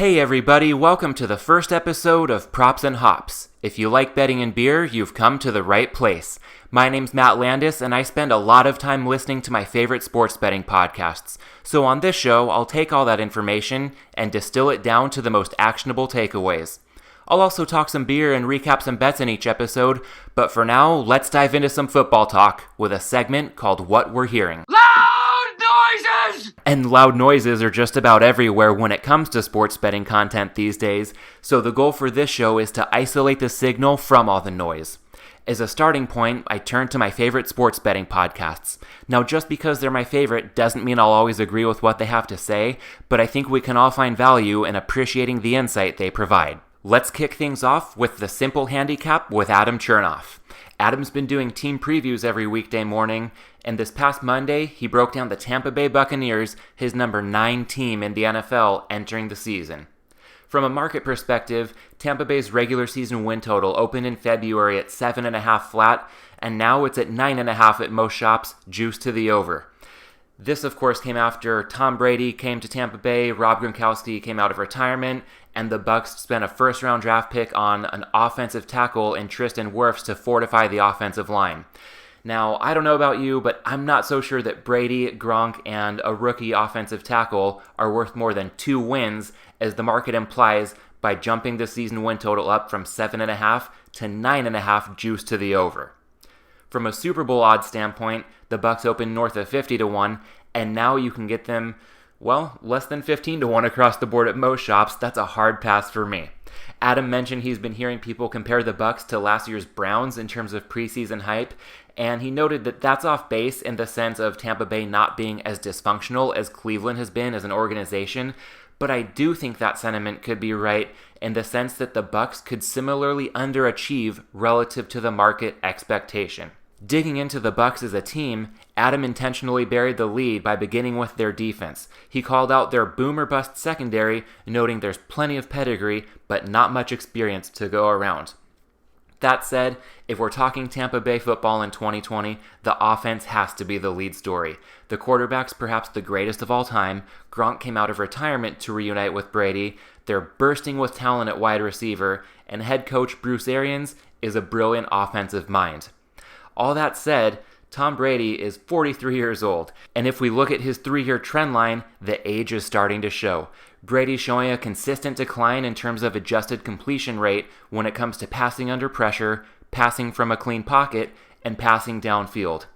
Hey everybody, welcome to the first episode of Props and Hops. If you like betting and beer, you've come to the right place. My name's Matt Landis, and I spend a lot of time listening to my favorite sports betting podcasts. So on this show, I'll take all that information and distill it down to the most actionable takeaways. I'll also talk some beer and recap some bets in each episode, but for now, let's dive into some football talk with a segment called What We're Hearing. Noises! And loud noises are just about everywhere when it comes to sports betting content these days, so the goal for this show is to isolate the signal from all the noise. As a starting point, I turn to my favorite sports betting podcasts. Now, just because they're my favorite doesn't mean I'll always agree with what they have to say, but I think we can all find value in appreciating the insight they provide. Let's kick things off with the Simple Handicap with Adam Chernoff. Adam's been doing team previews every weekday morning, and this past Monday, he broke down the Tampa Bay Buccaneers, his number 9 team in the NFL entering the season. From a market perspective, Tampa Bay's regular season win total opened in February at 7.5 flat, and now it's at 9.5 at most shops, juiced to the over. This, of course, came after Tom Brady came to Tampa Bay, Rob Gronkowski came out of retirement, and the Bucs spent a first-round draft pick on an offensive tackle in Tristan Wirfs to fortify the offensive line. Now, I don't know about you, but I'm not so sure that Brady, Gronk, and a rookie offensive tackle are worth more than 2 wins, as the market implies by jumping the season win total up from 7.5 to 9.5 juice to the over. From a Super Bowl odds standpoint, the Bucs opened north of 50 to 1, and now you can get them, less than 15 to 1 across the board at most shops. That's a hard pass for me. Adam mentioned he's been hearing people compare the Bucs to last year's Browns in terms of preseason hype, and he noted that that's off base in the sense of Tampa Bay not being as dysfunctional as Cleveland has been as an organization, but I do think that sentiment could be right in the sense that the Bucs could similarly underachieve relative to the market expectation. Digging into the Bucs as a team, Adam intentionally buried the lead by beginning with their defense. He called out their boom-or-bust secondary, noting there's plenty of pedigree, but not much experience to go around. That said, if we're talking Tampa Bay football in 2020, the offense has to be the lead story. The quarterback's perhaps the greatest of all time. Gronk came out of retirement to reunite with Brady. They're bursting with talent at wide receiver, and head coach Bruce Arians is a brilliant offensive mind. All that said, Tom Brady is 43 years old, and if we look at his 3-year trend line, the age is starting to show. Brady's showing a consistent decline in terms of adjusted completion rate when it comes to passing under pressure, passing from a clean pocket, and passing downfield.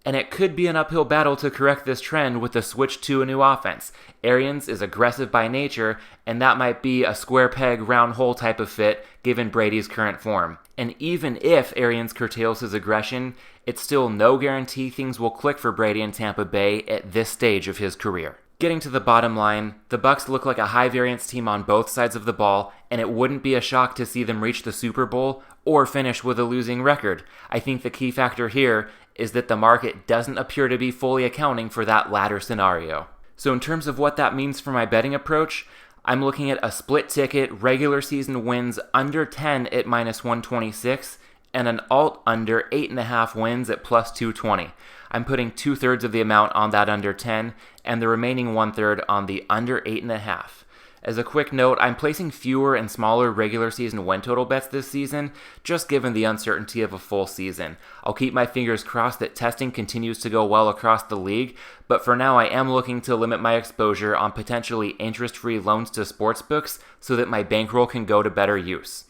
And it could be an uphill battle to correct this trend with the switch to a new offense. Arians is aggressive by nature, and that might be a square peg, round hole type of fit given Brady's current form. And even if Arians curtails his aggression, it's still no guarantee things will click for Brady in Tampa Bay at this stage of his career. Getting to the bottom line, the Bucs look like a high-variance team on both sides of the ball, and it wouldn't be a shock to see them reach the Super Bowl or finish with a losing record. I think the key factor here is that the market doesn't appear to be fully accounting for that latter scenario. So in terms of what that means for my betting approach, I'm looking at a split ticket regular season wins under 10 at minus 126 and an alt under 8.5 wins at plus 220. I'm putting 2/3 of the amount on that under 10 and the remaining 1/3 on the under 8.5. As a quick note, I'm placing fewer and smaller regular season win total bets this season, just given the uncertainty of a full season. I'll keep my fingers crossed that testing continues to go well across the league, but for now I am looking to limit my exposure on potentially interest-free loans to sportsbooks so that my bankroll can go to better use.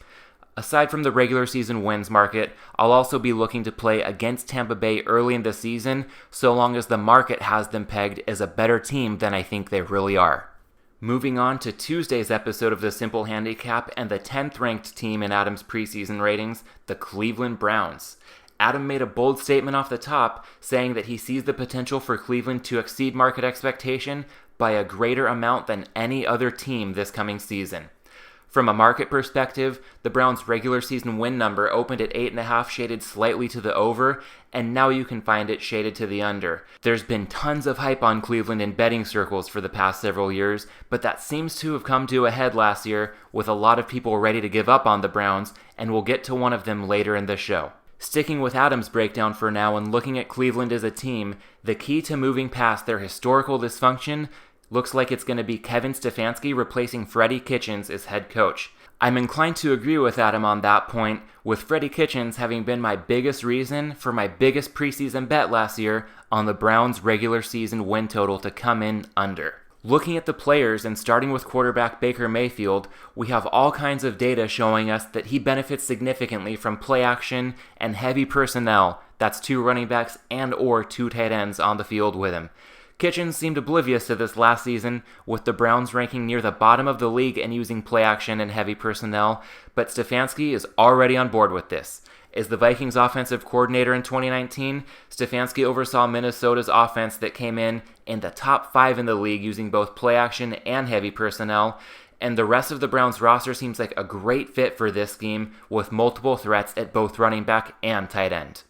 Aside from the regular season wins market, I'll also be looking to play against Tampa Bay early in the season, so long as the market has them pegged as a better team than I think they really are. Moving on to Tuesday's episode of the Simple Handicap and the 10th ranked team in Adam's preseason ratings, the Cleveland Browns. Adam made a bold statement off the top, saying that he sees the potential for Cleveland to exceed market expectation by a greater amount than any other team this coming season. From a market perspective, the Browns' regular season win number opened at 8.5, shaded slightly to the over, and now you can find it shaded to the under. There's been tons of hype on Cleveland in betting circles for the past several years, but that seems to have come to a head last year with a lot of people ready to give up on the Browns, and we'll get to one of them later in the show. Sticking with Adam's breakdown for now and looking at Cleveland as a team, the key to moving past their historical dysfunction Looks like it's going to be Kevin Stefanski replacing Freddie Kitchens as head coach. I'm inclined to agree with Adam on that point, with Freddie Kitchens having been my biggest reason for my biggest preseason bet last year on the Browns' regular season win total to come in under. Looking at the players and starting with quarterback Baker Mayfield, we have all kinds of data showing us that he benefits significantly from play action and heavy personnel, that's 2 running backs and or 2 tight ends on the field with him. Kitchens seemed oblivious to this last season, with the Browns ranking near the bottom of the league and using play action and heavy personnel, but Stefanski is already on board with this. As the Vikings offensive coordinator in 2019, Stefanski oversaw Minnesota's offense that came in the top 5 in the league using both play action and heavy personnel, and the rest of the Browns roster seems like a great fit for this scheme with multiple threats at both running back and tight end.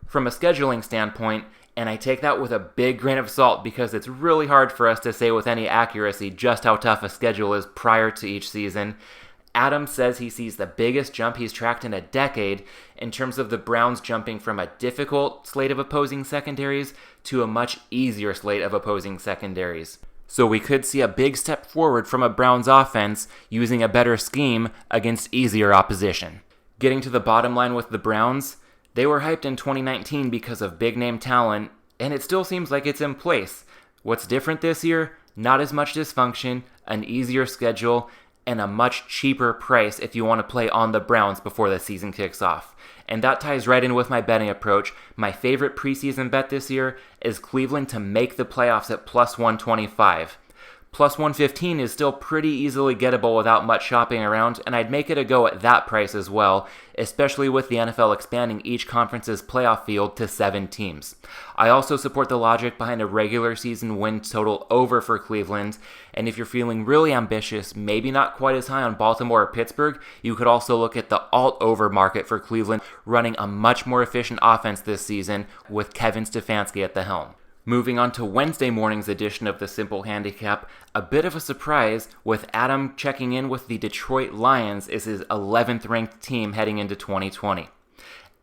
From a scheduling standpoint, and I take that with a big grain of salt because it's really hard for us to say with any accuracy just how tough a schedule is prior to each season, Adam says he sees the biggest jump he's tracked in a decade in terms of the Browns jumping from a difficult slate of opposing secondaries to a much easier slate of opposing secondaries. So we could see a big step forward from a Browns offense using a better scheme against easier opposition. Getting to the bottom line with the Browns, they were hyped in 2019 because of big-name talent, and it still seems like it's in place. What's different this year? Not as much dysfunction, an easier schedule, and a much cheaper price if you want to play on the Browns before the season kicks off. And that ties right in with my betting approach. My favorite preseason bet this year is Cleveland to make the playoffs at plus 125. Plus 115 is still pretty easily gettable without much shopping around, and I'd make it a go at that price as well, especially with the NFL expanding each conference's playoff field to 7 teams. I also support the logic behind a regular season win total over for Cleveland, and if you're feeling really ambitious, maybe not quite as high on Baltimore or Pittsburgh, you could also look at the alt-over market for Cleveland, running a much more efficient offense this season with Kevin Stefanski at the helm. Moving on to Wednesday morning's edition of the Simple Handicap, a bit of a surprise with Adam checking in with the Detroit Lions as his 11th ranked team heading into 2020.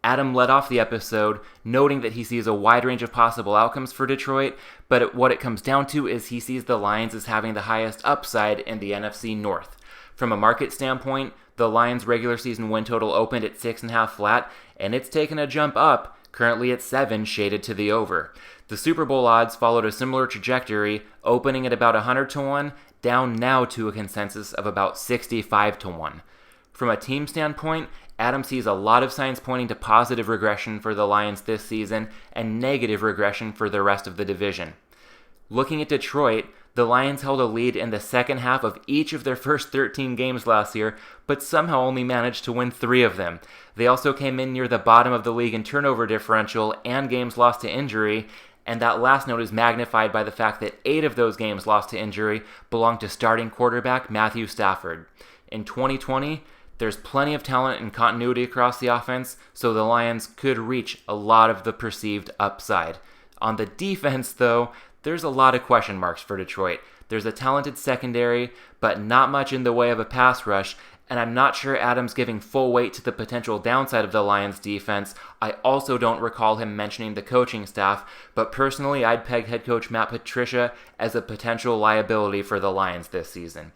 Adam led off the episode, noting that he sees a wide range of possible outcomes for Detroit, but what it comes down to is he sees the Lions as having the highest upside in the NFC North. From a market standpoint, the Lions' regular season win total opened at 6.5 flat, and it's taken a jump up, currently at 7, shaded to the over. The Super Bowl odds followed a similar trajectory, opening at about 100 to 1, down now to a consensus of about 65 to 1. From a team standpoint, Adam sees a lot of signs pointing to positive regression for the Lions this season and negative regression for the rest of the division. Looking at Detroit, the Lions held a lead in the second half of each of their first 13 games last year, but somehow only managed to win 3 of them. They also came in near the bottom of the league in turnover differential and games lost to injury, and that last note is magnified by the fact that 8 of those games lost to injury belonged to starting quarterback Matthew Stafford. In 2020, there's plenty of talent and continuity across the offense, so the Lions could reach a lot of the perceived upside. On the defense, though, there's a lot of question marks for Detroit. There's a talented secondary, but not much in the way of a pass rush, and I'm not sure Adam's giving full weight to the potential downside of the Lions' defense. I also don't recall him mentioning the coaching staff, but personally I'd peg head coach Matt Patricia as a potential liability for the Lions this season.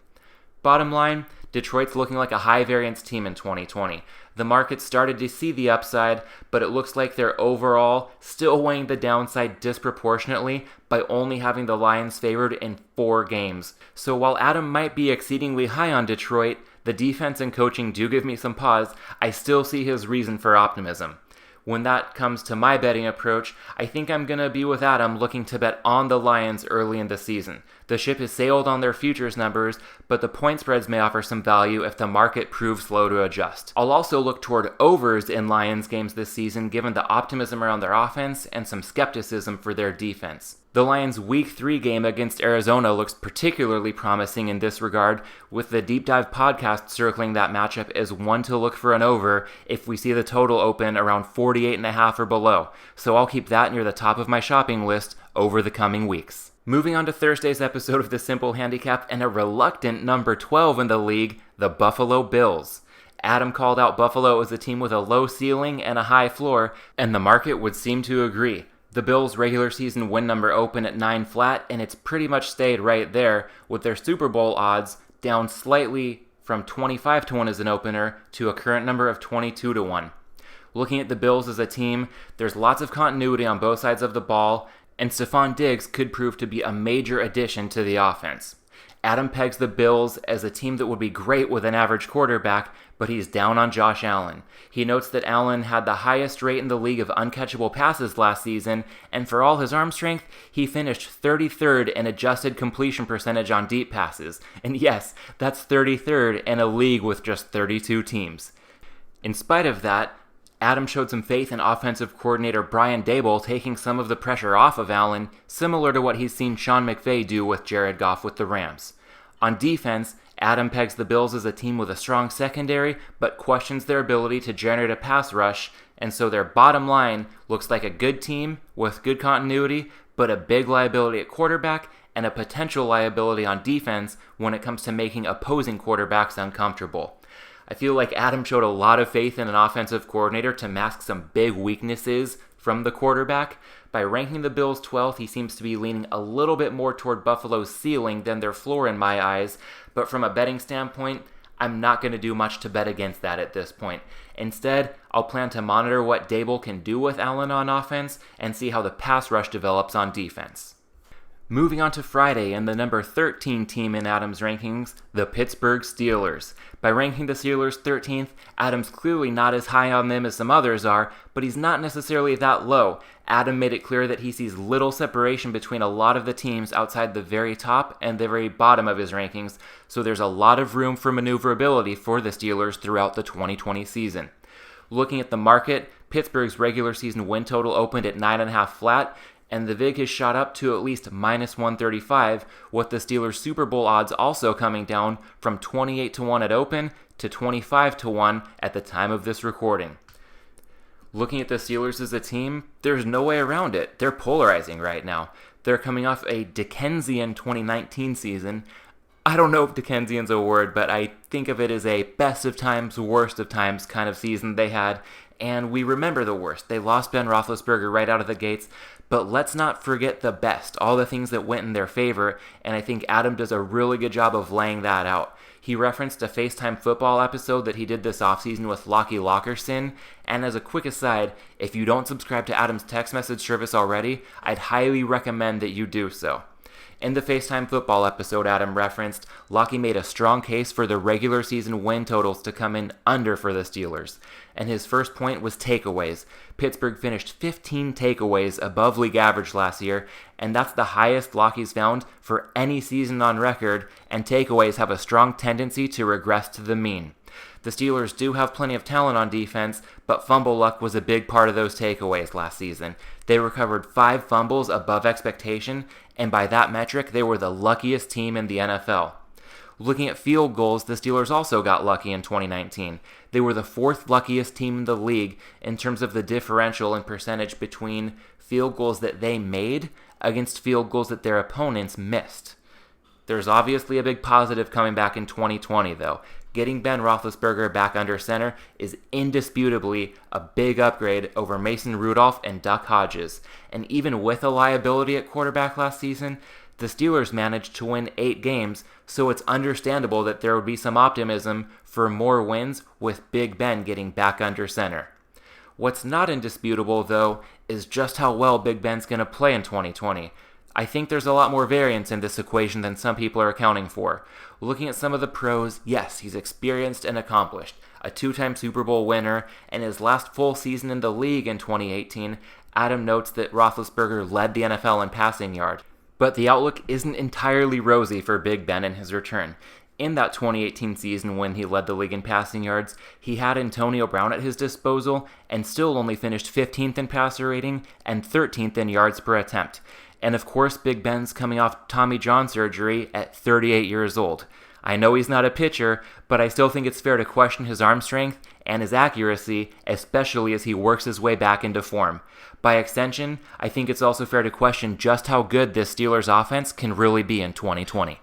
Bottom line, Detroit's looking like a high-variance team in 2020. The market started to see the upside, but it looks like they're overall still weighing the downside disproportionately by only having the Lions favored in 4 games. So while Adam might be exceedingly high on Detroit, the defense and coaching do give me some pause. I still see his reason for optimism. When that comes to my betting approach, I think I'm going to be with Adam looking to bet on the Lions early in the season. The ship has sailed on their futures numbers, but the point spreads may offer some value if the market proves slow to adjust. I'll also look toward overs in Lions games this season given the optimism around their offense and some skepticism for their defense. The Lions' Week 3 game against Arizona looks particularly promising in this regard, with the Deep Dive podcast circling that matchup as one to look for an over if we see the total open around 48.5 or below, so I'll keep that near the top of my shopping list over the coming weeks. Moving on to Thursday's episode of The Simple Handicap and a reluctant number 12 in the league, the Buffalo Bills. Adam called out Buffalo as a team with a low ceiling and a high floor, and the market would seem to agree. The Bills' regular season win number opened at 9 flat, and it's pretty much stayed right there, with their Super Bowl odds down slightly from 25 to 1 as an opener to a current number of 22 to 1. Looking at the Bills as a team, there's lots of continuity on both sides of the ball, and Stephon Diggs could prove to be a major addition to the offense. Adam pegs the Bills as a team that would be great with an average quarterback, but he's down on Josh Allen. He notes that Allen had the highest rate in the league of uncatchable passes last season, and for all his arm strength, he finished 33rd in adjusted completion percentage on deep passes. And yes, that's 33rd in a league with just 32 teams. In spite of that, Adam showed some faith in offensive coordinator Brian Daboll taking some of the pressure off of Allen, similar to what he's seen Sean McVay do with Jared Goff with the Rams. On defense, Adam pegs the Bills as a team with a strong secondary, but questions their ability to generate a pass rush, and so their bottom line looks like a good team with good continuity, but a big liability at quarterback and a potential liability on defense when it comes to making opposing quarterbacks uncomfortable. I feel like Adam showed a lot of faith in an offensive coordinator to mask some big weaknesses from the quarterback. By ranking the Bills 12th, he seems to be leaning a little bit more toward Buffalo's ceiling than their floor in my eyes, but from a betting standpoint, I'm not going to do much to bet against that at this point. Instead, I'll plan to monitor what Daboll can do with Allen on offense and see how the pass rush develops on defense. Moving on to Friday and the number 13 team in Adams' rankings, the Pittsburgh Steelers. By ranking the Steelers 13th, Adams clearly not as high on them as some others are, but he's not necessarily that low. Adam made it clear that he sees little separation between a lot of the teams outside the very top and the very bottom of his rankings, so there's a lot of room for maneuverability for the Steelers throughout the 2020 season. Looking at the market, Pittsburgh's regular season win total opened at 9.5 flat, and the VIG has shot up to at least minus 135, with the Steelers' Super Bowl odds also coming down from 28 to 1 at open to 25 to 1 at the time of this recording. Looking at the Steelers as a team, there's no way around it. They're polarizing right now. They're coming off a Dickensian 2019 season. I don't know if Dickensian's a word, but I think of it as a best of times, worst of times kind of season they had, and we remember the worst. They lost Ben Roethlisberger right out of the gates, but let's not forget the best, all the things that went in their favor, and I think Adam does a really good job of laying that out. He referenced a FaceTime football episode that he did this offseason with Lockie Lockerson, and as a quick aside, if you don't subscribe to Adam's text message service already, I'd highly recommend that you do so. In the FaceTime football episode Adam referenced, Lockie made a strong case for the regular season win totals to come in under for the Steelers, and his first point was takeaways. Pittsburgh finished 15 takeaways above league average last year, and that's the highest Lockie's found for any season on record, and takeaways have a strong tendency to regress to the mean. The Steelers do have plenty of talent on defense, but fumble luck was a big part of those takeaways last season. They recovered 5 fumbles above expectation, and by that metric, they were the luckiest team in the NFL. Looking at field goals, the Steelers also got lucky in 2019. They were the 4th luckiest team in the league in terms of the differential in percentage between field goals that they made against field goals that their opponents missed. There's obviously a big positive coming back in 2020, though. Getting Ben Roethlisberger back under center is indisputably a big upgrade over Mason Rudolph and Duck Hodges. And even with a liability at quarterback last season, the Steelers managed to win 8 games, so it's understandable that there would be some optimism for more wins with Big Ben getting back under center. What's not indisputable, though, is just how well Big Ben's going to play in 2020. I think there's a lot more variance in this equation than some people are accounting for. Looking at some of the pros, yes, he's experienced and accomplished. A 2-time Super Bowl winner, and his last full season in the league in 2018, Adam notes that Roethlisberger led the NFL in passing yards. But the outlook isn't entirely rosy for Big Ben in his return. In that 2018 season when he led the league in passing yards, he had Antonio Brown at his disposal and still only finished 15th in passer rating and 13th in yards per attempt. And of course, Big Ben's coming off Tommy John surgery at 38 years old. I know he's not a pitcher, but I still think it's fair to question his arm strength and his accuracy, especially as he works his way back into form. By extension, I think it's also fair to question just how good this Steelers offense can really be in 2020.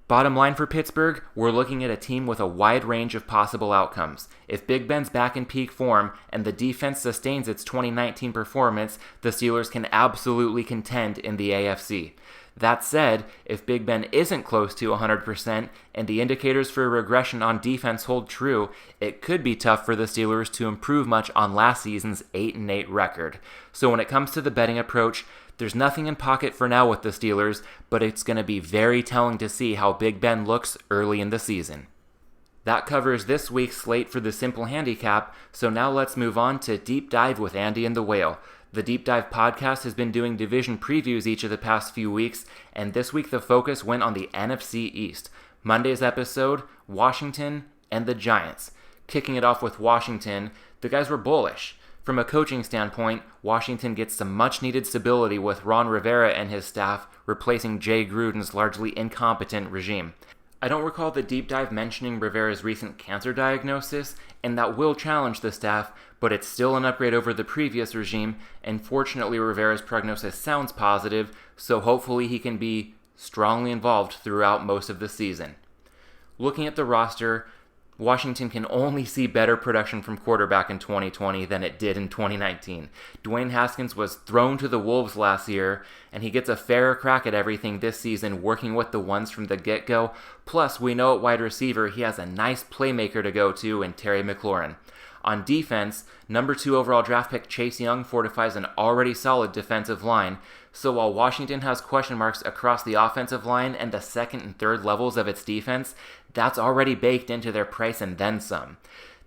Bottom line for Pittsburgh, we're looking at a team with a wide range of possible outcomes. If Big Ben's back in peak form and the defense sustains its 2019 performance, the Steelers can absolutely contend in the AFC. That said, if Big Ben isn't close to 100% and the indicators for regression on defense hold true, it could be tough for the Steelers to improve much on last season's 8-8 record. So when it comes to the betting approach, there's nothing in pocket for now with the Steelers, but it's going to be very telling to see how Big Ben looks early in the season. That covers this week's slate for the Simple Handicap, so now let's move on to Deep Dive with Andy and the Whale. The Deep Dive podcast has been doing division previews each of the past few weeks, and this week the focus went on the NFC East. Monday's episode, Washington and the Giants. Kicking it off with Washington, the guys were bullish. From a coaching standpoint, Washington gets some much-needed stability with Ron Rivera and his staff replacing Jay Gruden's largely incompetent regime. I don't recall the deep dive mentioning Rivera's recent cancer diagnosis, and that will challenge the staff, but it's still an upgrade over the previous regime, and fortunately Rivera's prognosis sounds positive, so hopefully he can be strongly involved throughout most of the season. Looking at the roster, Washington can only see better production from quarterback in 2020 than it did in 2019. Dwayne Haskins was thrown to the Wolves last year, and he gets a fairer crack at everything this season working with the ones from the get-go. Plus, we know at wide receiver he has a nice playmaker to go to in Terry McLaurin. On defense, number 2 overall draft pick Chase Young fortifies an already solid defensive line, so while Washington has question marks across the offensive line and the second and third levels of its defense, that's already baked into their price and then some.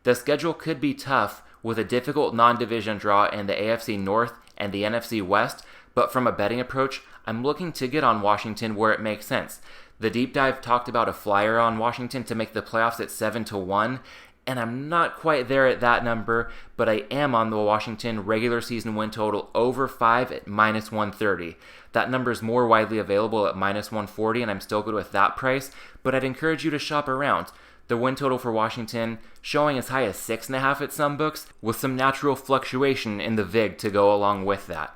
The schedule could be tough with a difficult non-division draw in the AFC North and the NFC West, but from a betting approach, I'm looking to get on Washington where it makes sense. The deep dive talked about a flyer on Washington to make the playoffs at 7-1, and I'm not quite there at that number, but I am on the Washington regular season win total over 5 at -130. That number is more widely available at -140, and I'm still good with that price, but I'd encourage you to shop around. The win total for Washington showing as high as 6.5 at some books, with some natural fluctuation in the VIG to go along with that.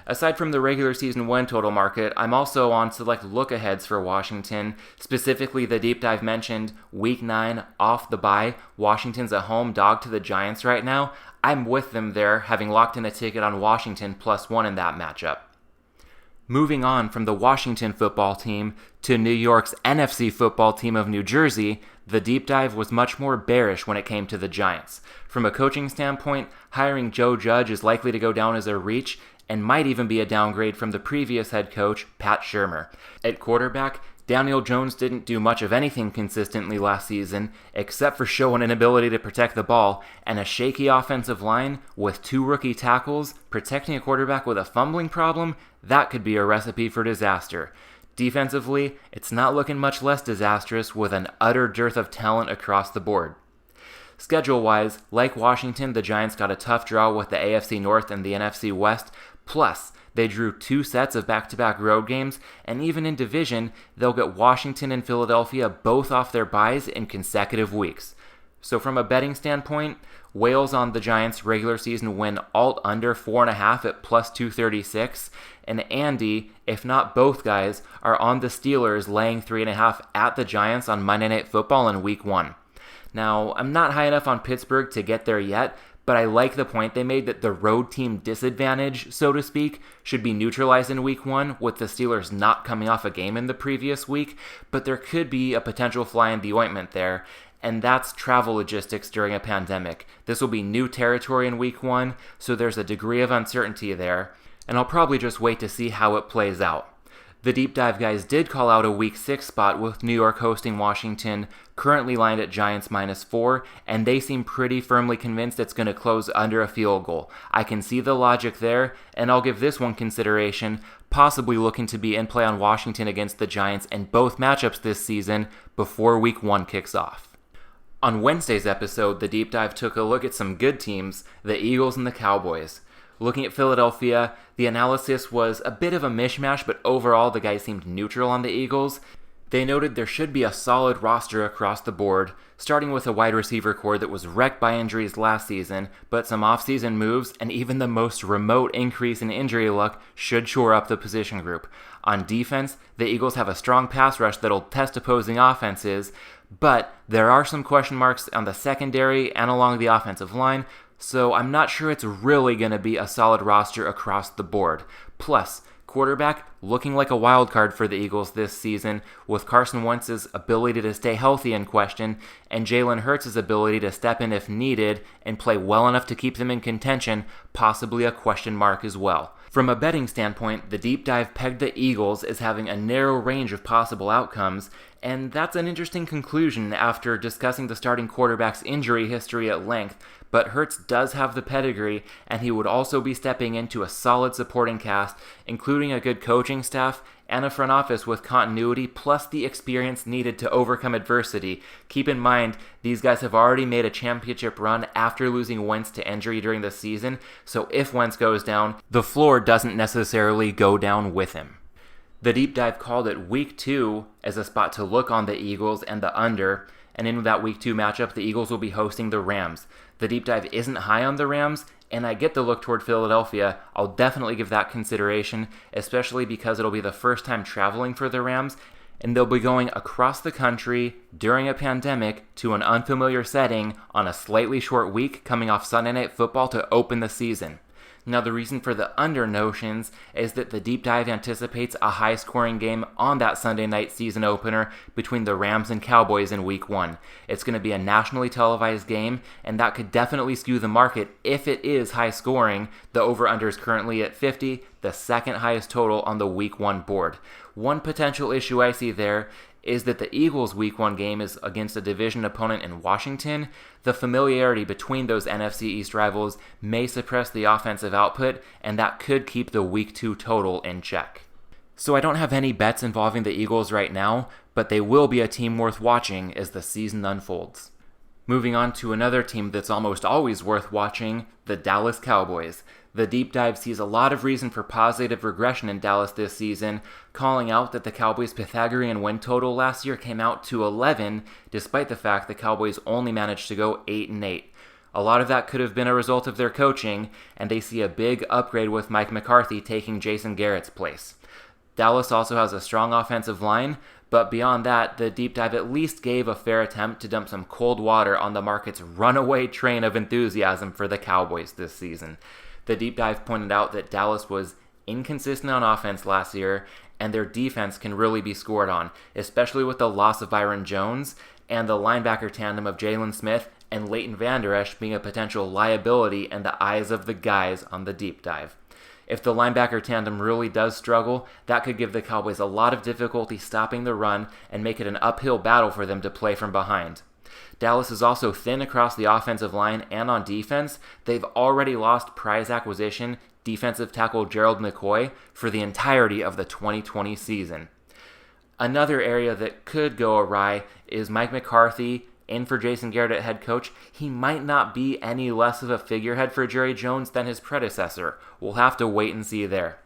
Aside from the regular season win total market, I'm also on select look-aheads for Washington, specifically the deep dive mentioned Week 9 off the bye. Washington's a home dog to the Giants right now. I'm with them there, having locked in a ticket on Washington +1 in that matchup. Moving on from the Washington football team to New York's NFC football team of New Jersey, the deep dive was much more bearish when it came to the Giants. From a coaching standpoint, hiring Joe Judge is likely to go down as a reach, and might even be a downgrade from the previous head coach, Pat Shurmur. At quarterback, Daniel Jones didn't do much of anything consistently last season, except for show an inability to protect the ball, and a shaky offensive line with 2 rookie tackles, protecting a quarterback with a fumbling problem, that could be a recipe for disaster. Defensively, it's not looking much less disastrous with an utter dearth of talent across the board. Schedule-wise, like Washington, the Giants got a tough draw with the AFC North and the NFC West, plus they drew 2 sets of back-to-back road games, and even in division, they'll get Washington and Philadelphia both off their byes in consecutive weeks. So from a betting standpoint, Wales on the Giants regular season win alt under 4.5 at +236, and Andy, if not both guys, are on the Steelers laying 3.5 at the Giants on Monday Night Football in Week 1. Now, I'm not high enough on Pittsburgh to get there yet, but I like the point they made that the road team disadvantage, so to speak, should be neutralized in Week 1 with the Steelers not coming off a game in the previous week, but there could be a potential fly in the ointment there, and that's travel logistics during a pandemic. This will be new territory in Week 1, so there's a degree of uncertainty there, and I'll probably just wait to see how it plays out. The deep dive guys did call out a Week 6 spot with New York hosting Washington, currently lined at Giants -4, and they seem pretty firmly convinced it's going to close under a field goal. I can see the logic there, and I'll give this one consideration, possibly looking to be in play on Washington against the Giants in both matchups this season before Week 1 kicks off. On Wednesday's episode, the deep dive took a look at some good teams, the Eagles and the Cowboys. Looking at Philadelphia, the analysis was a bit of a mishmash, but overall the guys seemed neutral on the Eagles. They noted there should be a solid roster across the board, starting with a wide receiver core that was wrecked by injuries last season, but some offseason moves and even the most remote increase in injury luck should shore up the position group. On defense, the Eagles have a strong pass rush that'll test opposing offenses, but there are some question marks on the secondary and along the offensive line, so I'm not sure it's really going to be a solid roster across the board. Plus, quarterback looking like a wild card for the Eagles this season, with Carson Wentz's ability to stay healthy in question, and Jalen Hurts' ability to step in if needed and play well enough to keep them in contention, possibly a question mark as well. From a betting standpoint, the deep dive pegged the Eagles as having a narrow range of possible outcomes, and that's an interesting conclusion after discussing the starting quarterback's injury history at length, but Hurts does have the pedigree, and he would also be stepping into a solid supporting cast, including a good coaching staff and a front office with continuity plus the experience needed to overcome adversity. Keep in mind, these guys have already made a championship run after losing Wentz to injury during the season, so if Wentz goes down, the floor doesn't necessarily go down with him. The deep dive called it Week 2 as a spot to look on the Eagles and the under, and in that Week 2 matchup, the Eagles will be hosting the Rams. The deep dive isn't high on the Rams, and I get the look toward Philadelphia. I'll definitely give that consideration, especially because it'll be the first time traveling for the Rams, and they'll be going across the country during a pandemic to an unfamiliar setting on a slightly short week coming off Sunday Night Football to open the season. Now, the reason for the under notions is that the deep dive anticipates a high-scoring game on that Sunday night season opener between the Rams and Cowboys in Week 1. It's going to be a nationally televised game, and that could definitely skew the market if it is high-scoring. The over-under is currently at 50, the second highest total on the Week 1 board. One potential issue I see there is that the Eagles' Week 1 game is against a division opponent in Washington. The familiarity between those NFC East rivals may suppress the offensive output, and that could keep the Week 2 total in check. So I don't have any bets involving the Eagles right now, but they will be a team worth watching as the season unfolds. Moving on to another team that's almost always worth watching, the Dallas Cowboys. The deep dive sees a lot of reason for positive regression in Dallas this season, calling out that the Cowboys' Pythagorean win total last year came out to 11, despite the fact the Cowboys only managed to go 8-8. A lot of that could have been a result of their coaching, and they see a big upgrade with Mike McCarthy taking Jason Garrett's place. Dallas also has a strong offensive line, but beyond that, the deep dive at least gave a fair attempt to dump some cold water on the market's runaway train of enthusiasm for the Cowboys this season. The deep dive pointed out that Dallas was inconsistent on offense last year, and their defense can really be scored on, especially with the loss of Byron Jones and the linebacker tandem of Jalen Smith and Leighton Vander Esch being a potential liability in the eyes of the guys on the deep dive. If the linebacker tandem really does struggle, that could give the Cowboys a lot of difficulty stopping the run and make it an uphill battle for them to play from behind. Dallas is also thin across the offensive line and on defense. They've already lost prize acquisition defensive tackle Gerald McCoy for the entirety of the 2020 season. Another area that could go awry is Mike McCarthy in for Jason Garrett at head coach. He might not be any less of a figurehead for Jerry Jones than his predecessor. We'll have to wait and see there.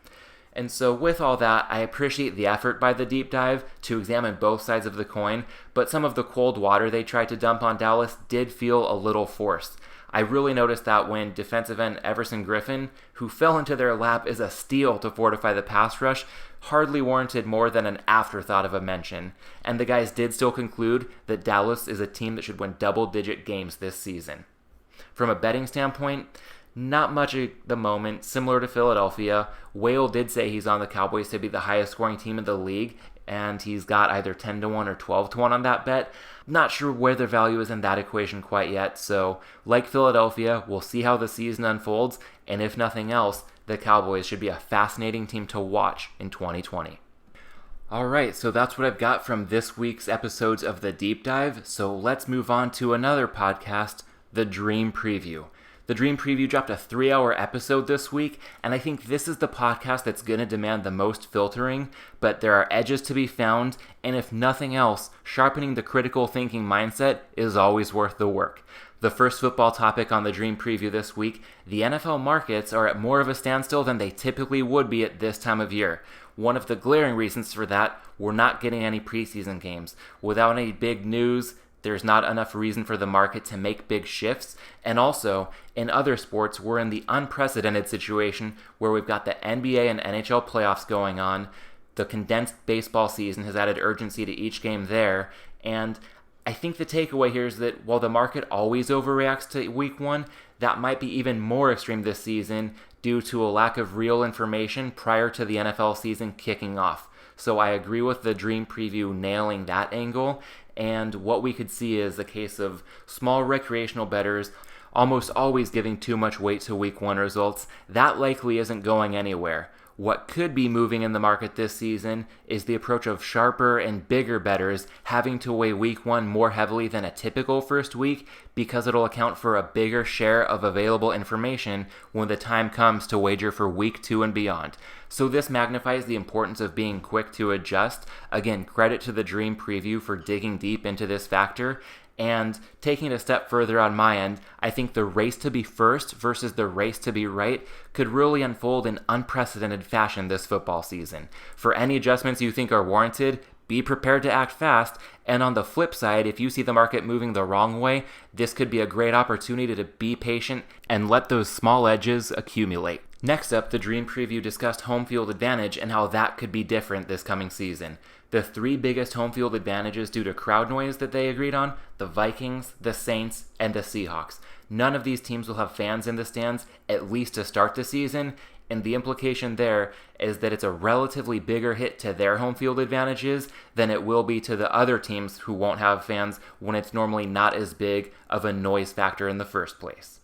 And so with all that, I appreciate the effort by the deep dive to examine both sides of the coin, but some of the cold water they tried to dump on Dallas did feel a little forced. I really noticed that when defensive end Everson Griffin, who fell into their lap as a steal to fortify the pass rush, hardly warranted more than an afterthought of a mention. And the guys did still conclude that Dallas is a team that should win double-digit games this season. From a betting standpoint, not much at the moment. Similar to Philadelphia, Whale did say he's on the Cowboys to be the highest scoring team in the league, and he's got either 10-1 or 12-1 on that bet. Not sure where their value is in that equation quite yet, so like Philadelphia, we'll see how the season unfolds, and if nothing else, the Cowboys should be a fascinating team to watch in 2020. Alright, so that's what I've got from this week's episodes of The Deep Dive, so let's move on to another podcast, The Dream Preview. The Dream Preview dropped a 3-hour episode this week, and I think this is the podcast that's going to demand the most filtering, but there are edges to be found, and if nothing else, sharpening the critical thinking mindset is always worth the work. The first football topic on the Dream Preview this week, the NFL markets are at more of a standstill than they typically would be at this time of year. One of the glaring reasons for that, we're not getting any preseason games. Without any big news, there's not enough reason for the market to make big shifts. And also, in other sports, we're in the unprecedented situation where we've got the NBA and NHL playoffs going on. The condensed baseball season has added urgency to each game there, and I think the takeaway here is that while the market always overreacts to week 1, that might be even more extreme this season due to a lack of real information prior to the NFL season kicking off. So I agree with the Dream Preview nailing that angle, and what we could see is a case of small recreational bettors almost always giving too much weight to week 1 results. That likely isn't going anywhere. What could be moving in the market this season is the approach of sharper and bigger bettors having to weigh week 1 more heavily than a typical first week because it'll account for a bigger share of available information when the time comes to wager for week 2 and beyond. So this magnifies the importance of being quick to adjust. Again, credit to the Dream Preview for digging deep into this factor. And taking it a step further on my end, I think the race to be first versus the race to be right could really unfold in unprecedented fashion this football season. For any adjustments you think are warranted, be prepared to act fast. And on the flip side, if you see the market moving the wrong way, this could be a great opportunity to be patient and let those small edges accumulate. Next up, the Dream Preview discussed home field advantage and how that could be different this coming season. The 3 biggest home field advantages due to crowd noise that they agreed on: the Vikings, the Saints, and the Seahawks. None of these teams will have fans in the stands, at least to start the season, and the implication there is that it's a relatively bigger hit to their home field advantages than it will be to the other teams who won't have fans when it's normally not as big of a noise factor in the first place.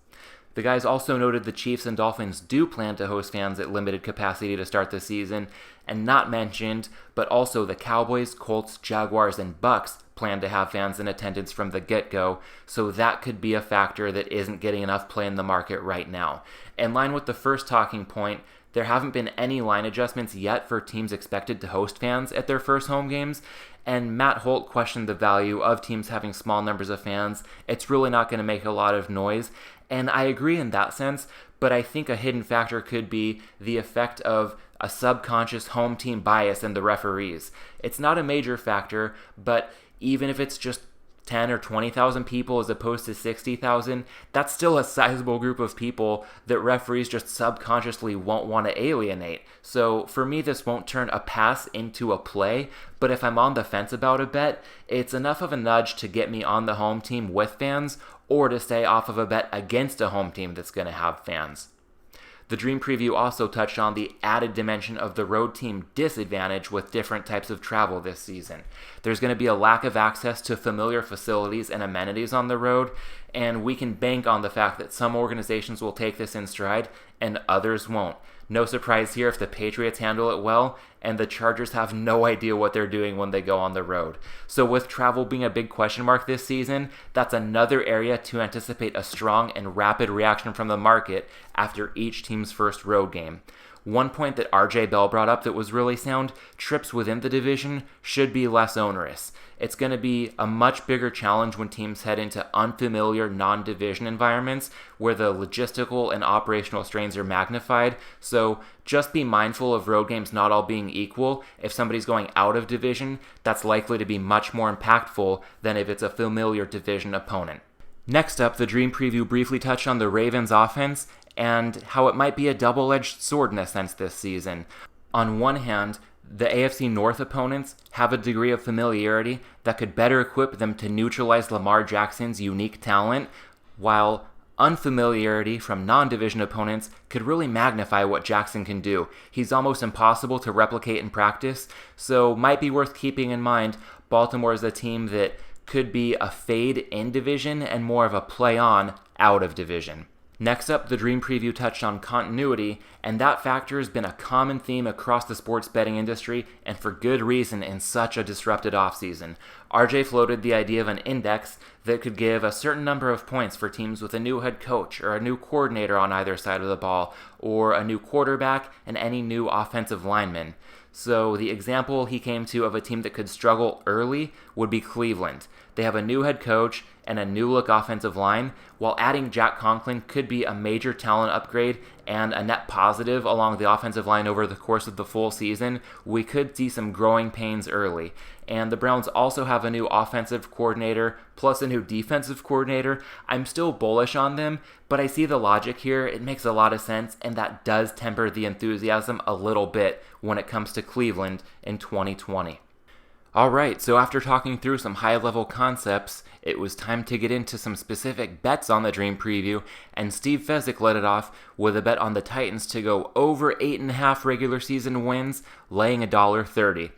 The guys also noted the Chiefs and Dolphins do plan to host fans at limited capacity to start the season, and not mentioned, but also the Cowboys, Colts, Jaguars, and Bucks plan to have fans in attendance from the get-go, so that could be a factor that isn't getting enough play in the market right now. In line with the first talking point, there haven't been any line adjustments yet for teams expected to host fans at their first home games, and Matt Holt questioned the value of teams having small numbers of fans. It's really not going to make a lot of noise, and I agree in that sense, but I think a hidden factor could be the effect of a subconscious home team bias in the referees. It's not a major factor, but even if it's just 10 or 20,000 people as opposed to 60,000, that's still a sizable group of people that referees just subconsciously won't want to alienate. So for me, this won't turn a pass into a play, but if I'm on the fence about a bet, it's enough of a nudge to get me on the home team with fans or to stay off of a bet against a home team that's going to have fans. The Dream Preview also touched on the added dimension of the road team disadvantage with different types of travel this season. There's going to be a lack of access to familiar facilities and amenities on the road, and we can bank on the fact that some organizations will take this in stride and others won't. No surprise here if the Patriots handle it well, and the Chargers have no idea what they're doing when they go on the road. So with travel being a big question mark this season, that's another area to anticipate a strong and rapid reaction from the market after each team's first road game. One point that RJ Bell brought up that was really sound: trips within the division should be less onerous. It's going to be a much bigger challenge when teams head into unfamiliar non-division environments where the logistical and operational strains are magnified. So just be mindful of road games not all being equal. If somebody's going out of division, that's likely to be much more impactful than if it's a familiar division opponent. Next up, the Dream Preview briefly touched on the Ravens' offense and how it might be a double-edged sword in a sense this season. On one hand, the AFC North opponents have a degree of familiarity that could better equip them to neutralize Lamar Jackson's unique talent, while unfamiliarity from non-division opponents could really magnify what Jackson can do. He's almost impossible to replicate in practice, so might be worth keeping in mind Baltimore is a team that could be a fade in division and more of a play on out of division. Next up, the Dream Preview touched on continuity, and that factor has been a common theme across the sports betting industry, and for good reason in such a disrupted offseason. RJ floated the idea of an index that could give a certain number of points for teams with a new head coach or a new coordinator on either side of the ball, or a new quarterback and any new offensive lineman. So the example he came to of a team that could struggle early would be Cleveland. They have a new head coach, and a new-look offensive line, while adding Jack Conklin could be a major talent upgrade and a net positive along the offensive line over the course of the full season, we could see some growing pains early. And the Browns also have a new offensive coordinator, plus a new defensive coordinator. I'm still bullish on them, but I see the logic here. It makes a lot of sense, and that does temper the enthusiasm a little bit when it comes to Cleveland in 2020. Alright, so after talking through some high-level concepts, it was time to get into some specific bets on the Dream Preview, and Steve Fezzik led it off with a bet on the Titans to go over 8.5 regular season wins, laying $1.30.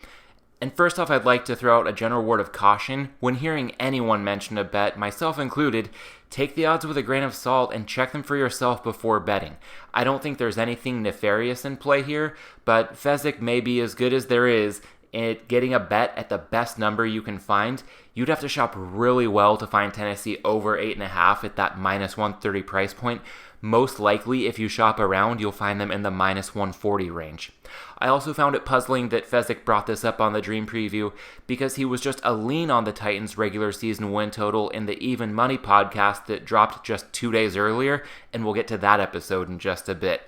And first off, I'd like to throw out a general word of caution. When hearing anyone mention a bet, myself included, take the odds with a grain of salt and check them for yourself before betting. I don't think there's anything nefarious in play here, but Fezzik may be as good as there is at getting a bet at the best number you can find. You'd have to shop really well to find Tennessee over 8.5 at that minus 130 price point. Most likely, if you shop around, you'll find them in the minus 140 range. I also found it puzzling that Fezzik brought this up on the Dream Preview because he was just a lean on the Titans' regular season win total in the Even Money podcast that dropped just 2 days earlier, and we'll get to that episode in just a bit.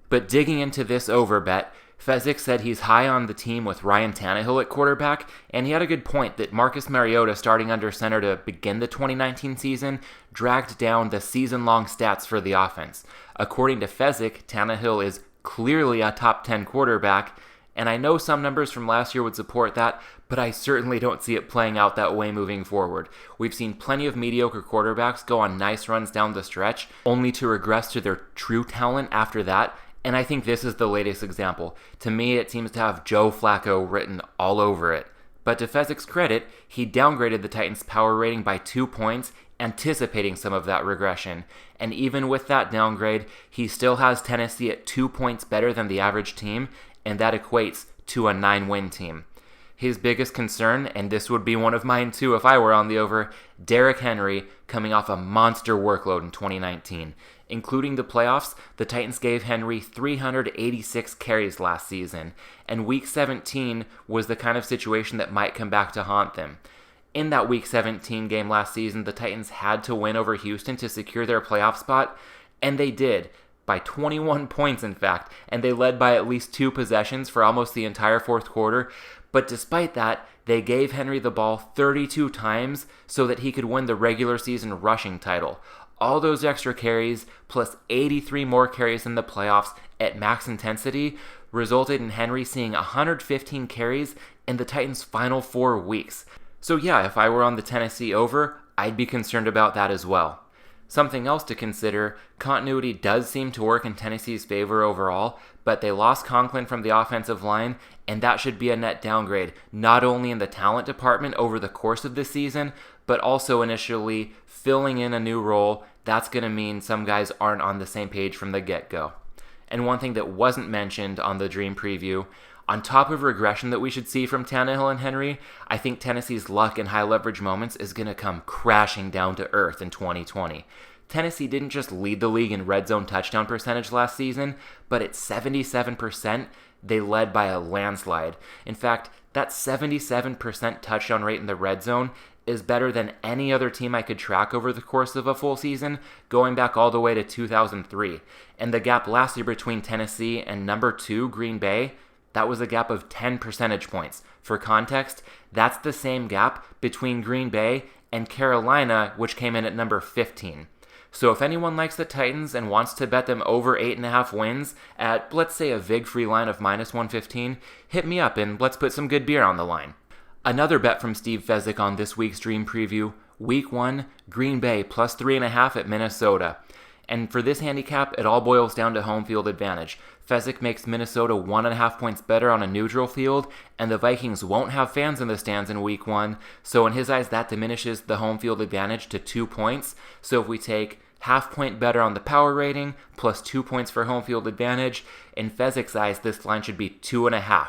But digging into this over bet, Fezzik said he's high on the team with Ryan Tannehill at quarterback, and he had a good point that Marcus Mariota starting under center to begin the 2019 season dragged down the season-long stats for the offense. According to Fezzik, Tannehill is clearly a top 10 quarterback, and I know some numbers from last year would support that, but I certainly don't see it playing out that way moving forward. We've seen plenty of mediocre quarterbacks go on nice runs down the stretch, only to regress to their true talent after that, and I think this is the latest example. To me, it seems to have Joe Flacco written all over it. But to Fezzik's credit, he downgraded the Titans' power rating by 2 points, anticipating some of that regression. And even with that downgrade, he still has Tennessee at 2 points better than the average team, and that equates to a 9-win team. His biggest concern, and this would be one of mine too if I were on the over, Derrick Henry coming off a monster workload in 2019. Including the playoffs, the Titans gave Henry 386 carries last season, and Week 17 was the kind of situation that might come back to haunt them. In that Week 17 game last season, the Titans had to win over Houston to secure their playoff spot, and they did, by 21 points in fact, and they led by at least 2 possessions for almost the entire fourth quarter. But despite that, they gave Henry the ball 32 times so that he could win the regular season rushing title. All those extra carries, plus 83 more carries in the playoffs at max intensity, resulted in Henry seeing 115 carries in the Titans' final 4 weeks. So yeah, if I were on the Tennessee over, I'd be concerned about that as well. Something else to consider, continuity does seem to work in Tennessee's favor overall, but they lost Conklin from the offensive line, and that should be a net downgrade, not only in the talent department over the course of the season, but also initially filling in a new role. That's going to mean some guys aren't on the same page from the get-go. And one thing that wasn't mentioned on the Dream Preview, on top of regression that we should see from Tannehill and Henry, I think Tennessee's luck in high leverage moments is going to come crashing down to earth in 2020. Tennessee didn't just lead the league in red zone touchdown percentage last season, but at 77%, they led by a landslide. In fact, that 77% touchdown rate in the red zone is better than any other team I could track over the course of a full season, going back all the way to 2003. And the gap last year between Tennessee and number 2, Green Bay, that was a gap of 10 percentage points. For context, that's the same gap between Green Bay and Carolina, which came in at number 15. So if anyone likes the Titans and wants to bet them over 8.5 wins at, let's say, a vig free line of minus 115, hit me up and let's put some good beer on the line. Another bet from Steve Fezzik on this week's Dream Preview, Week 1, Green Bay plus 3.5 at Minnesota. And for this handicap, it all boils down to home field advantage. Fezzik makes Minnesota 1.5 points better on a neutral field, and the Vikings won't have fans in the stands in Week 1, so in his eyes that diminishes the home field advantage to 2 points. So if we take half point better on the power rating, plus 2 points for home field advantage, in Fezzik's eyes this line should be 2.5.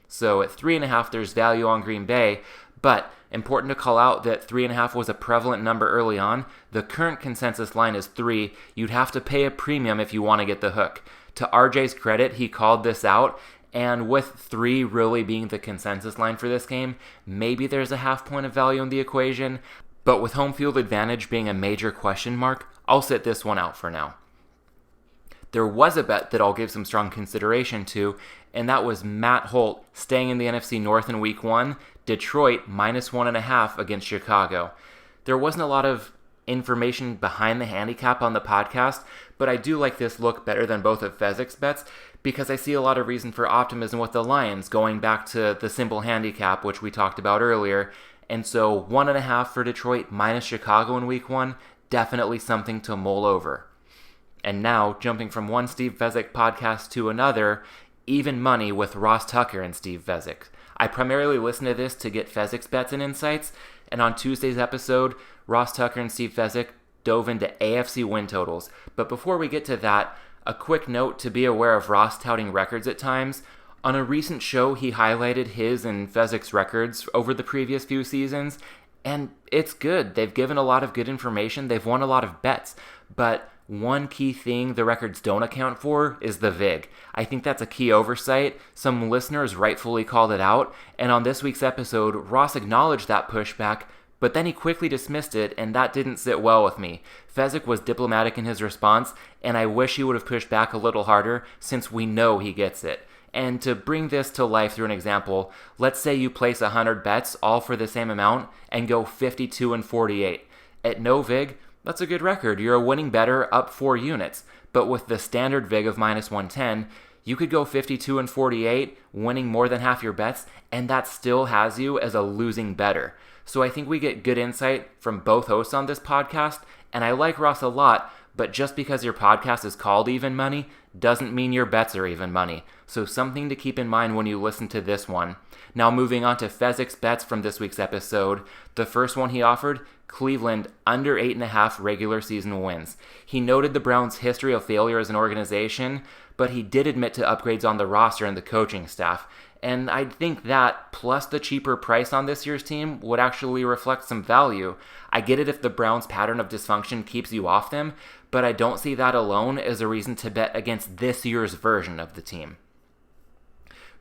So at 3.5 there's value on Green Bay, but important to call out that 3.5 was a prevalent number early on. The current consensus line is 3. You'd have to pay a premium if you want to get the hook. To RJ's credit, he called this out, and with 3 really being the consensus line for this game, maybe there's a half point of value in the equation. But with home field advantage being a major question mark, I'll sit this one out for now. There was a bet that I'll give some strong consideration to, and that was Matt Holt staying in the NFC North in Week 1, Detroit -1.5 against Chicago. There wasn't a lot of information behind the handicap on the podcast, but I do like this look better than both of Fezzik's bets because I see a lot of reason for optimism with the Lions, going back to the simple handicap, which we talked about earlier. And so 1.5 for Detroit minus Chicago in Week 1, definitely something to mull over. And now, jumping from one Steve Fezzik podcast to another, Even Money with Ross Tucker and Steve Fezzik. I primarily listen to this to get Fezzik's bets and insights, and on Tuesday's episode, Ross Tucker and Steve Fezzik dove into AFC win totals. But before we get to that, a quick note to be aware of Ross touting records at times. On a recent show, he highlighted his and Fezzik's records over the previous few seasons, and it's good. They've given a lot of good information. They've won a lot of bets, but one key thing the records don't account for is the VIG. I think that's a key oversight. Some listeners rightfully called it out, and on this week's episode, Ross acknowledged that pushback, but then he quickly dismissed it, and that didn't sit well with me. Fezzik was diplomatic in his response, and I wish he would have pushed back a little harder, since we know he gets it. And to bring this to life through an example, let's say you place 100 bets, all for the same amount, and go 52-48. At no VIG, that's a good record. You're a winning bettor up 4 units. But with the standard VIG of -110, you could go 52-48, winning more than half your bets, and that still has you as a losing bettor. So I think we get good insight from both hosts on this podcast, and I like Ross a lot, but just because your podcast is called Even Money doesn't mean your bets are even money. So something to keep in mind when you listen to this one. Now moving on to Fezzik's bets from this week's episode. The first one he offered, Cleveland under 8.5 regular season wins. He noted the Browns' history of failure as an organization, but he did admit to upgrades on the roster and the coaching staff. And I think that, plus the cheaper price on this year's team, would actually reflect some value. I get it if the Browns' pattern of dysfunction keeps you off them, but I don't see that alone as a reason to bet against this year's version of the team.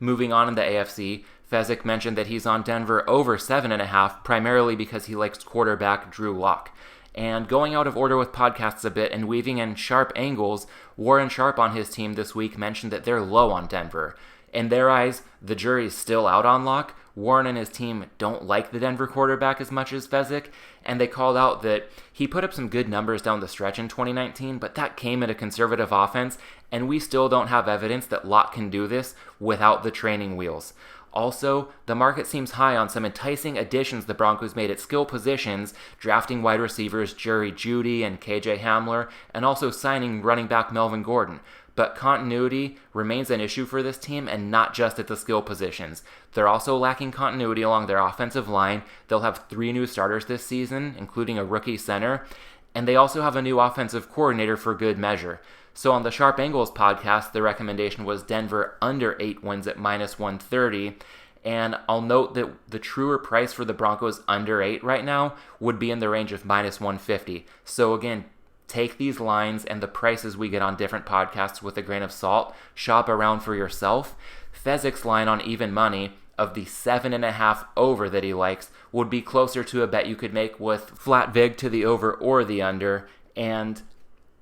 Moving on in the AFC, Fezzik mentioned that he's on Denver over 7.5, primarily because he likes quarterback Drew Lock. And going out of order with podcasts a bit and weaving in sharp angles, Warren Sharp on his team this week mentioned that they're low on Denver. In their eyes, the jury's still out on Lock. Warren and his team don't like the Denver quarterback as much as Fezzik, and they called out that he put up some good numbers down the stretch in 2019, but that came at a conservative offense, and we still don't have evidence that Lock can do this without the training wheels. Also, the market seems high on some enticing additions the Broncos made at skill positions, drafting wide receivers Jerry Jeudy and KJ Hamler, and also signing running back Melvin Gordon. But continuity remains an issue for this team, and not just at the skill positions. They're also lacking continuity along their offensive line. They'll have 3 new starters this season, including a rookie center, and they also have a new offensive coordinator for good measure. So on the Sharp Angles podcast, the recommendation was Denver under 8 wins at -130, and I'll note that the truer price for the Broncos under 8 right now would be in the range of -150. So again, take these lines and the prices we get on different podcasts with a grain of salt. Shop around for yourself. Fezzik's line on Even Money of the 7.5 over that he likes would be closer to a bet you could make with flat VIG to the over or the under. And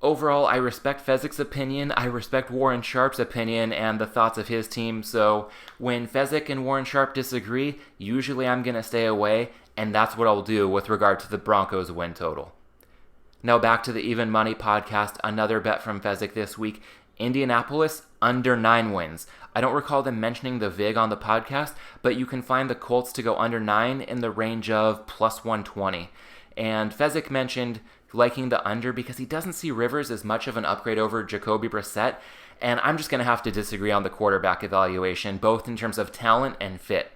overall, I respect Fezzik's opinion. I respect Warren Sharp's opinion and the thoughts of his team. So when Fezzik and Warren Sharp disagree, usually I'm going to stay away, and that's what I'll do with regard to the Broncos win total. Now back to the Even Money podcast, another bet from Fezzik this week. Indianapolis under 9 wins. I don't recall them mentioning the VIG on the podcast, but you can find the Colts to go under 9 in the range of +120. And Fezzik mentioned liking the under because he doesn't see Rivers as much of an upgrade over Jacoby Brissett, and I'm just going to have to disagree on the quarterback evaluation, both in terms of talent and fit.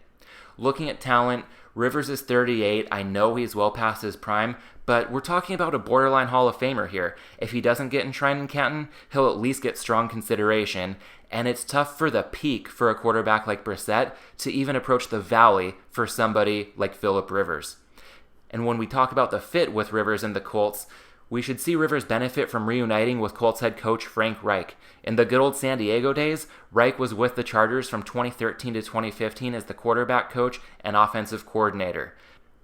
Looking at talent, Rivers is 38. I know he's well past his prime, but we're talking about a borderline Hall of Famer here. If he doesn't get enshrined in Canton, he'll at least get strong consideration, and it's tough for the peak for a quarterback like Brissett to even approach the valley for somebody like Phillip Rivers. And when we talk about the fit with Rivers and the Colts, we should see Rivers benefit from reuniting with Colts head coach Frank Reich. In the good old San Diego days, Reich was with the Chargers from 2013 to 2015 as the quarterback coach and offensive coordinator.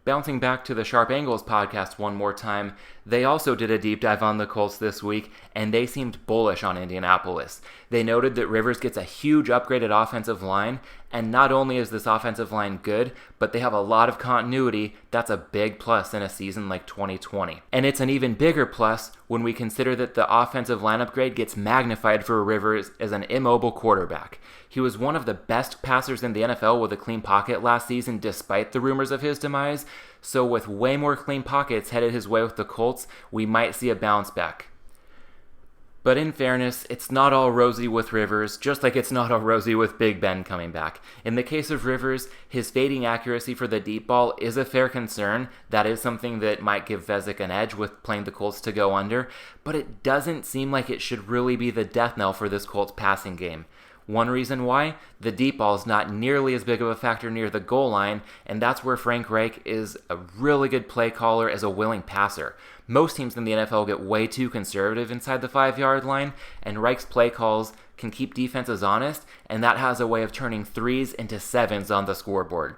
Bouncing back to the Sharp Angles podcast one more time, they also did a deep dive on the Colts this week, and they seemed bullish on Indianapolis. They noted that Rivers gets a huge upgraded offensive line, and not only is this offensive line good, but they have a lot of continuity. That's a big plus in a season like 2020. And it's an even bigger plus when we consider that the offensive line upgrade gets magnified for Rivers as an immobile quarterback. He was one of the best passers in the NFL with a clean pocket last season despite the rumors of his demise, so with way more clean pockets headed his way with the Colts, we might see a bounce back. But in fairness, it's not all rosy with Rivers, just like it's not all rosy with Big Ben coming back. In the case of Rivers, his fading accuracy for the deep ball is a fair concern. That is something that might give Fezzik an edge with playing the Colts to go under, but it doesn't seem like it should really be the death knell for this Colts passing game. One reason why? The deep ball is not nearly as big of a factor near the goal line, and that's where Frank Reich is a really good play caller as a willing passer. Most teams in the NFL get way too conservative inside the 5-yard line, and Reich's play calls can keep defenses honest, and that has a way of turning 3s into 7s on the scoreboard.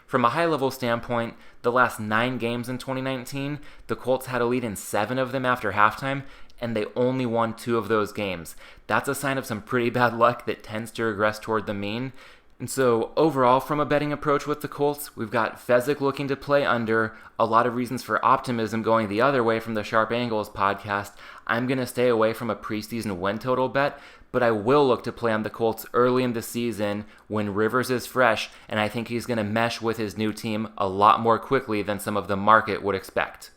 From a high-level standpoint, the last 9 games in 2019, the Colts had a lead in 7 of them after halftime, and they only won 2 of those games. That's a sign of some pretty bad luck that tends to regress toward the mean. And so overall, from a betting approach with the Colts, we've got Fezzik looking to play under, a lot of reasons for optimism going the other way from the Sharp Angles podcast. I'm going to stay away from a preseason win total bet, but I will look to play on the Colts early in the season when Rivers is fresh, and I think he's going to mesh with his new team a lot more quickly than some of the market would expect.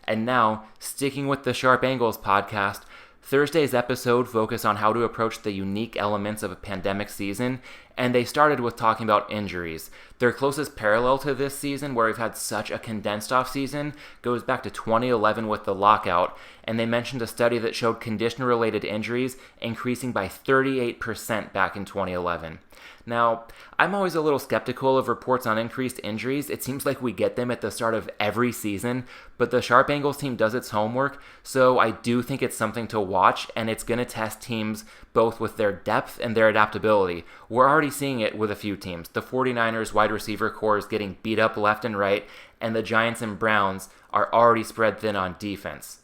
And now, sticking with the Sharp Angles podcast, Thursday's episode focused on how to approach the unique elements of a pandemic season, and they started with talking about injuries. Their closest parallel to this season, where we've had such a condensed offseason, goes back to 2011 with the lockout, and they mentioned a study that showed condition-related injuries increasing by 38% back in 2011. Now, I'm always a little skeptical of reports on increased injuries. It seems like we get them at the start of every season, but the Sharp Angles team does its homework, so I do think it's something to watch, and it's going to test teams both with their depth and their adaptability. We're already seeing it with a few teams. The 49ers wide receiver core is getting beat up left and right, and the Giants and Browns are already spread thin on defense.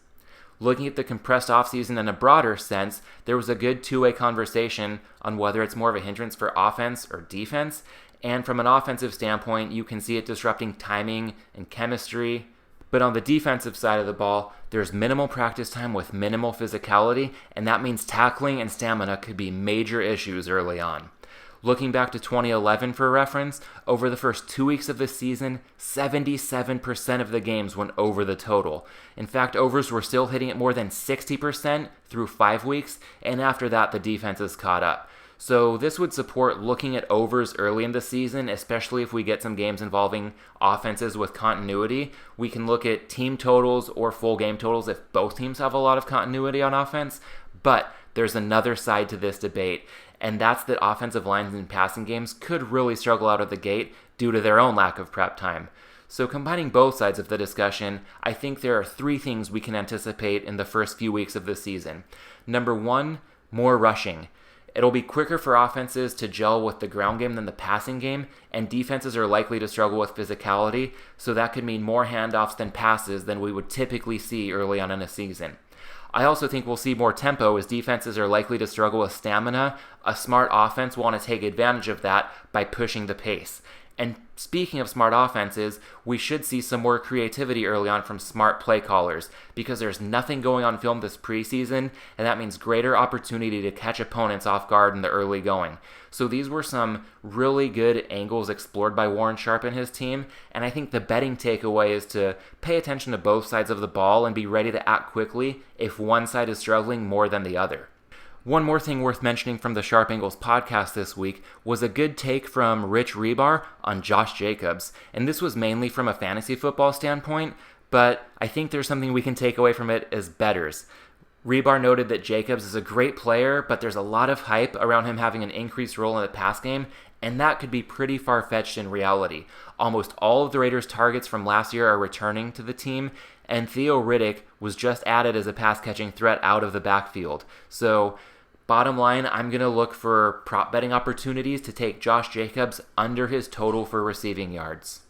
Looking at the compressed offseason in a broader sense, there was a good two-way conversation on whether it's more of a hindrance for offense or defense, and from an offensive standpoint, you can see it disrupting timing and chemistry. But on the defensive side of the ball, there's minimal practice time with minimal physicality, and that means tackling and stamina could be major issues early on. Looking back to 2011 for reference, over the first 2 weeks of the season, 77% of the games went over the total. In fact, overs were still hitting at more than 60% through 5 weeks, and after that, the defenses caught up. So this would support looking at overs early in the season, especially if we get some games involving offenses with continuity. We can look at team totals or full game totals if both teams have a lot of continuity on offense, but there's another side to this debate, and that's that offensive lines in passing games could really struggle out of the gate due to their own lack of prep time. So combining both sides of the discussion, I think there are 3 things we can anticipate in the first few weeks of the season. Number 1, more rushing. It'll be quicker for offenses to gel with the ground game than the passing game, and defenses are likely to struggle with physicality, so that could mean more handoffs than passes than we would typically see early on in a season. I also think we'll see more tempo as defenses are likely to struggle with stamina. A smart offense will want to take advantage of that by pushing the pace. And speaking of smart offenses, we should see some more creativity early on from smart play callers because there's nothing going on film this preseason, and that means greater opportunity to catch opponents off guard in the early going. So these were some really good angles explored by Warren Sharp and his team, and I think the betting takeaway is to pay attention to both sides of the ball and be ready to act quickly if one side is struggling more than the other. One more thing worth mentioning from the Sharp Angles podcast this week was a good take from Rich Rebar on Josh Jacobs, and this was mainly from a fantasy football standpoint, but I think there's something we can take away from it as bettors. Rebar noted that Jacobs is a great player, but there's a lot of hype around him having an increased role in the pass game, and that could be pretty far-fetched in reality. Almost all of the Raiders' targets from last year are returning to the team, and Theo Riddick was just added as a pass-catching threat out of the backfield. So, bottom line, I'm going to look for prop betting opportunities to take Josh Jacobs under his total for receiving yards.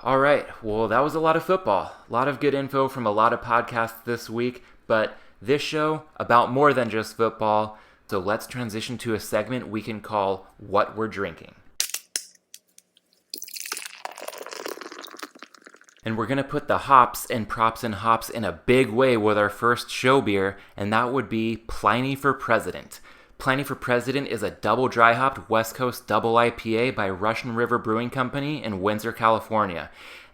All right, well, that was a lot of football. A lot of good info from a lot of podcasts this week, but this show about more than just football. So let's transition to a segment we can call What We're Drinking. And we're going to put the hops and props and hops in a big way with our first show beer, and that would be Pliny for President. Pliny for President is a double dry hopped West Coast double IPA by Russian River Brewing Company in Windsor, California.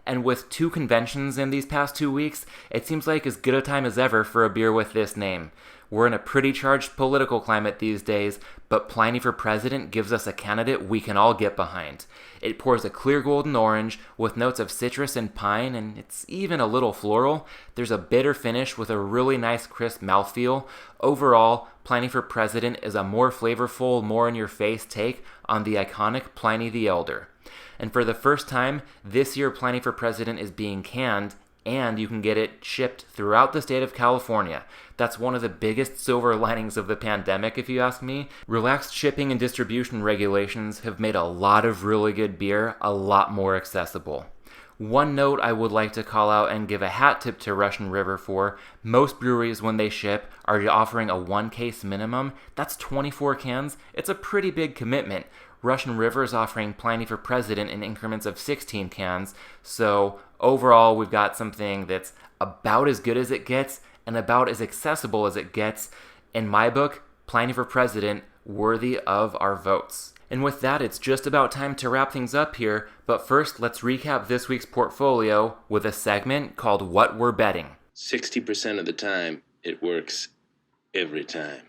And with 2 conventions in these past 2 weeks, it seems like as good a time as ever for a beer with this name. We're in a pretty charged political climate these days, but Pliny for President gives us a candidate we can all get behind. It pours a clear golden orange with notes of citrus and pine, and it's even a little floral. There's a bitter finish with a really nice crisp mouthfeel. Overall, Pliny for President is a more flavorful, more in-your-face take on the iconic Pliny the Elder. And for the first time, this year Pliny for President is being canned, and you can get it shipped throughout the state of California. That's one of the biggest silver linings of the pandemic, if you ask me. Relaxed shipping and distribution regulations have made a lot of really good beer a lot more accessible. One note I would like to call out and give a hat tip to Russian River for: most breweries when they ship are offering a 1-case minimum. That's 24 cans. It's a pretty big commitment. Russian River is offering Pliny for President in increments of 16 cans, so overall we've got something that's about as good as it gets and about as accessible as it gets. In my book, Pliny for President, worthy of our votes. And with that, it's just about time to wrap things up here, but first let's recap this week's portfolio with a segment called What We're Betting. 60% of the time, it works every time.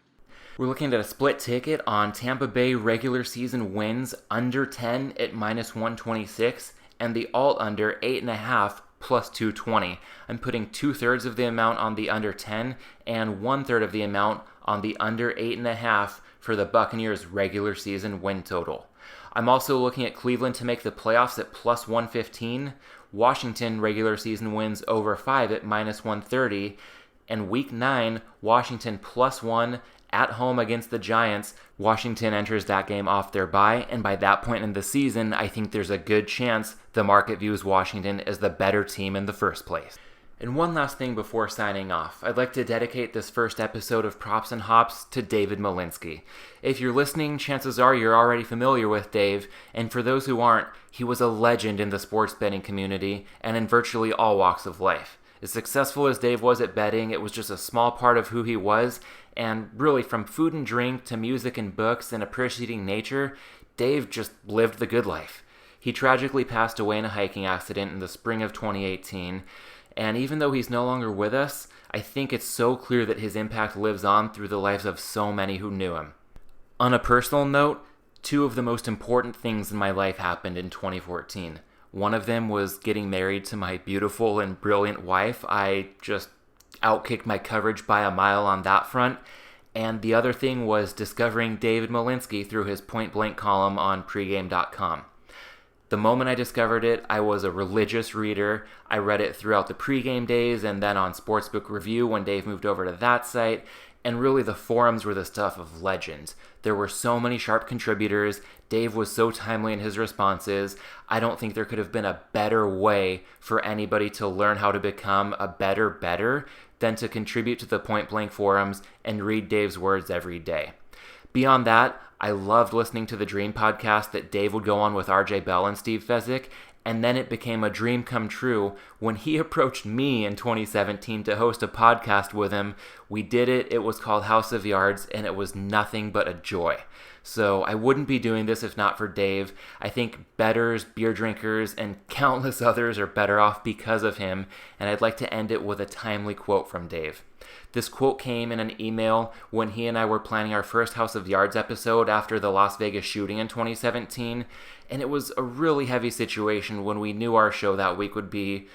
We're looking at a split ticket on Tampa Bay regular season wins under 10 at minus 126 and the alt under 8.5 plus 220. I'm putting 2/3 of the amount on the under 10 and 1/3 of the amount on the under 8.5 for the Buccaneers regular season win total. I'm also looking at Cleveland to make the playoffs at plus 115, Washington regular season wins over 5 at minus 130, and Week 9, Washington plus 1 at home against the Giants. Washington enters that game off their bye, and by that point in the season, I think there's a good chance the market views Washington as the better team in the first place. And one last thing before signing off, I'd like to dedicate this first episode of Props and Hops to David Malinsky. If you're listening, chances are you're already familiar with Dave, and for those who aren't, he was a legend in the sports betting community and in virtually all walks of life. As successful as Dave was at betting, it was just a small part of who he was, and really from food and drink to music and books and appreciating nature, Dave just lived the good life. He tragically passed away in a hiking accident in the spring of 2018, and even though he's no longer with us, I think it's so clear that his impact lives on through the lives of so many who knew him. On a personal note, 2 of the most important things in my life happened in 2014. One of them was getting married to my beautiful and brilliant wife. I just outkicked my coverage by a mile on that front. And the other thing was discovering David Malinsky through his Point Blank column on pregame.com. The moment I discovered it, I was a religious reader. I read it throughout the pregame days and then on Sportsbook Review when Dave moved over to that site. And really the forums were the stuff of legends. There were so many sharp contributors. Dave was so timely in his responses. I don't think there could have been a better way for anybody to learn how to become a better than to contribute to the Point Blank forums and read Dave's words every day. Beyond that, I loved listening to the Dream podcast that Dave would go on with RJ Bell and Steve Fezzik, and then it became a dream come true when he approached me in 2017 to host a podcast with him. We did it. It was called House of Yards, and it was nothing but a joy. So I wouldn't be doing this if not for Dave. I think bettors, beer drinkers, and countless others are better off because of him, and I'd like to end it with a timely quote from Dave. This quote came in an email when he and I were planning our first House of Yards episode after the Las Vegas shooting in 2017, and it was a really heavy situation when we knew our show that week would be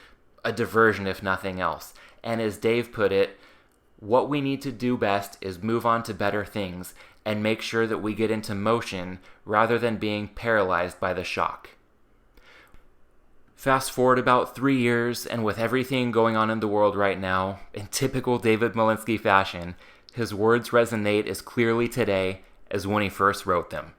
a diversion if nothing else. And as Dave put it, what we need to do best is move on to better things and make sure that we get into motion rather than being paralyzed by the shock. Fast forward about 3 years, and with everything going on in the world right now, in typical David Malinsky fashion, his words resonate as clearly today as when he first wrote them.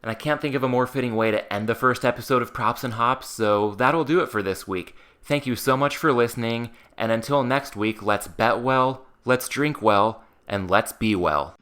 And I can't think of a more fitting way to end the first episode of Props and Hops, so that'll do it for this week. Thank you so much for listening, and until next week, let's bet well, let's drink well, and let's be well.